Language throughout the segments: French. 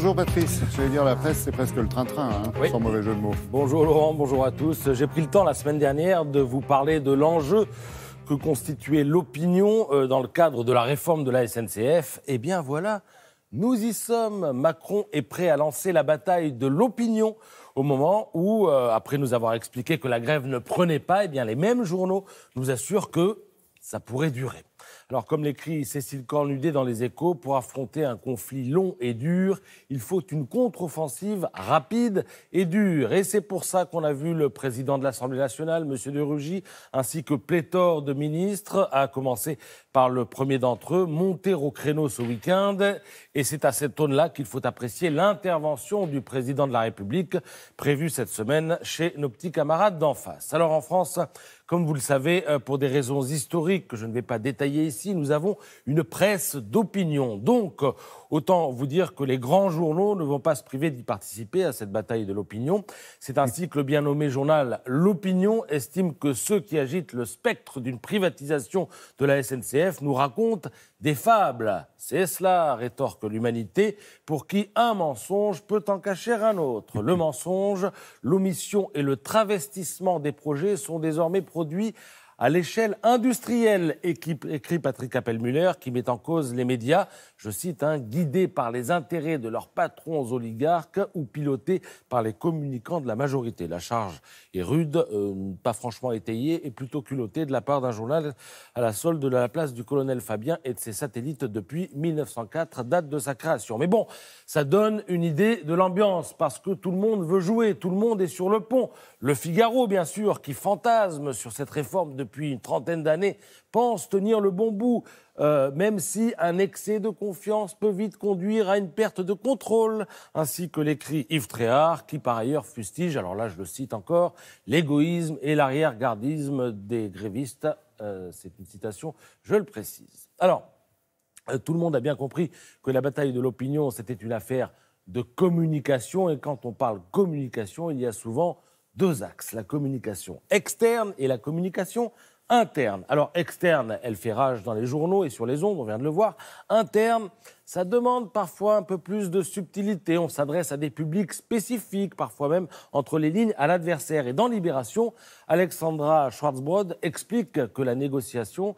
Bonjour Patrice, j'allais dire la presse, c'est presque le train-train, hein, Oui. sans mauvais jeu de mots. Bonjour Laurent, bonjour à tous. J'ai pris le temps la semaine dernière de vous parler de l'enjeu que constituait l'opinion dans le cadre de la réforme de la SNCF. Eh bien voilà, nous y sommes. Macron est prêt à lancer la bataille de l'opinion au moment où, après nous avoir expliqué que la grève ne prenait pas, eh bien les mêmes journaux nous assurent que ça pourrait durer. Alors, comme l'écrit Cécile Cornudet dans Les Échos, pour affronter un conflit long et dur, il faut une contre-offensive rapide et dure. Et c'est pour ça qu'on a vu le président de l'Assemblée nationale, M. de Rugy, ainsi que pléthore de ministres, à commencer par le premier d'entre eux, monter au créneau ce week-end. Et c'est à cette aune-là qu'il faut apprécier l'intervention du président de la République, prévue cette semaine chez nos petits camarades d'en face. Alors, en France, comme vous le savez, pour des raisons historiques que je ne vais pas détailler ici, nous avons une presse d'opinion. Donc, autant vous dire que les grands journaux ne vont pas se priver d'y participer à cette bataille de l'opinion. C'est ainsi que le bien nommé journal L'Opinion estime que ceux qui agitent le spectre d'une privatisation de la SNCF nous racontent des fables. C'est cela, rétorque l'humanité, pour qui un mensonge peut en cacher un autre. Le mensonge, l'omission et le travestissement des projets sont désormais produits à l'échelle industrielle, écrit Patrick Appelmüller, qui met en cause les médias, je cite, guidés par les intérêts de leurs patrons oligarques ou pilotés par les communicants de la majorité. La charge est rude, pas franchement étayée et plutôt culottée de la part d'un journal à la solde de la place du colonel Fabien et de ses satellites depuis 1904, date de sa création. Mais bon, ça donne une idée de l'ambiance parce que tout le monde veut jouer, tout le monde est sur le pont. Le Figaro, bien sûr, qui fantasme sur cette réforme depuis une trentaine d'années, pense tenir le bon bout, même si un excès de confiance peut vite conduire à une perte de contrôle, ainsi que l'écrit Yves Tréhard, qui par ailleurs fustige, alors là je le cite encore, l'égoïsme et l'arrière-gardisme des grévistes. C'est une citation, je le précise. Alors, tout le monde a bien compris que la bataille de l'opinion, c'était une affaire de communication, et quand on parle communication, il y a souvent deux axes, la communication externe et la communication interne. Alors, externe, elle fait rage dans les journaux et sur les ondes, on vient de le voir. Interne, ça demande parfois un peu plus de subtilité. On s'adresse à des publics spécifiques, parfois même entre les lignes à l'adversaire. Et dans Libération, Alexandra Schwarzbrod explique que la négociation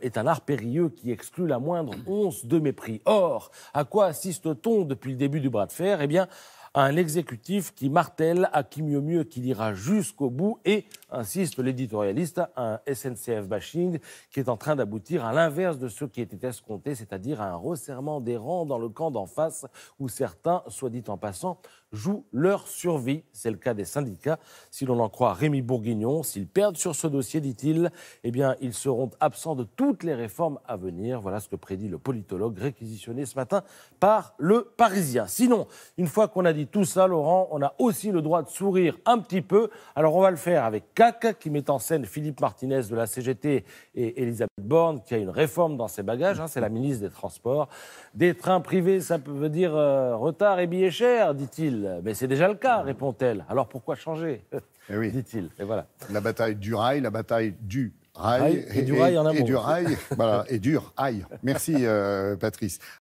est un art périlleux qui exclut la moindre once de mépris. Or, à quoi assiste-t-on depuis le début du bras de fer ? Eh bien, à un exécutif qui martèle à qui mieux qu'il ira jusqu'au bout et, insiste l'éditorialiste, un SNCF bashing qui est en train d'aboutir à l'inverse de ce qui était escompté, c'est-à-dire à un resserrement des rangs dans le camp d'en face où certains, soit dit en passant, jouent leur survie. C'est le cas des syndicats. Si l'on en croit Rémi Bourguignon, s'ils perdent sur ce dossier, dit-il, eh bien, ils seront absents de toutes les réformes à venir. Voilà ce que prédit le politologue réquisitionné ce matin par Le Parisien. Sinon, une fois qu'on a dit tout ça, Laurent, on a aussi le droit de sourire un petit peu. Alors, on va le faire avec CAC, qui met en scène Philippe Martinez de la CGT et Elisabeth Borne, qui a une réforme dans ses bagages. C'est la ministre des Transports. Des trains privés, ça veut dire retard et billets chers, dit-il. Mais c'est déjà le cas, répond-elle. Alors pourquoi changer, Oui. dit-il. Et voilà. La bataille du rail, la bataille du rail. Et du rail en un mot. Et du rail, voilà, et dur, aïe. Merci Patrice.